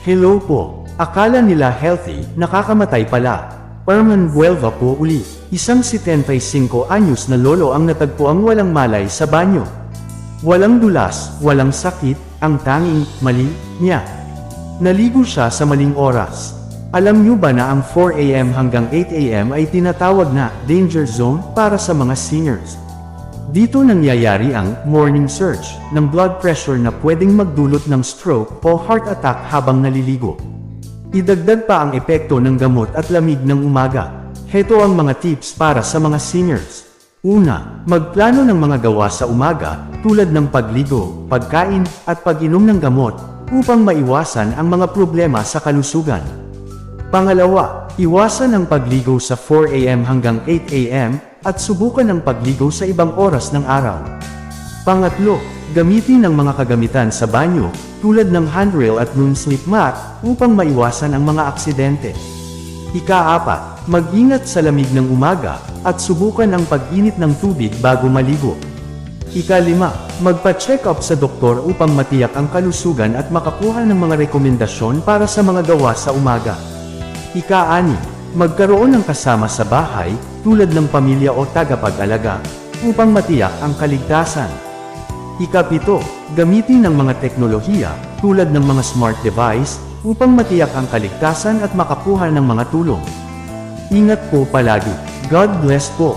Hello po. Akala nila healthy, nakakamatay pala. Herman Buelva po uli. Isang 75 anyos na lolo ang natagpuang walang malay sa banyo. Walang dulas, walang sakit, ang tanging mali niya. Naligo siya sa maling oras. Alam niyo ba na ang 4 AM hanggang 8 AM ay tinatawag na danger zone para sa mga seniors? Dito nangyayari ang morning surge ng blood pressure na pwedeng magdulot ng stroke o heart attack habang naliligo. Idagdag pa ang epekto ng gamot at lamig ng umaga. Heto ang mga tips para sa mga seniors. Una, magplano ng mga gawa sa umaga tulad ng pagligo, pagkain, at pag-inom ng gamot upang maiwasan ang mga problema sa kalusugan. Pangalawa, iwasan ang pagligo sa 4 AM hanggang 8 AM at subukan ang pagligo sa ibang oras ng araw. Pangatlo, gamitin ang mga kagamitan sa banyo tulad ng handrail at moon sleep mat upang maiwasan ang mga aksidente. Ika-apat, mag-ingat sa lamig ng umaga at subukan ang pag-init ng tubig bago maligo. Ika-lima, magpa-check up sa doktor upang matiyak ang kalusugan at makakuha ng mga rekomendasyon para sa mga gawa sa umaga. Ika-6, magkaroon ng kasama sa bahay, tulad ng pamilya o tagapag-alaga, upang matiyak ang kaligtasan. Ika-7, gamitin ang mga teknolohiya, tulad ng mga smart device, upang matiyak ang kaligtasan at makakuha ng mga tulong. Ingat po palagi. God bless po.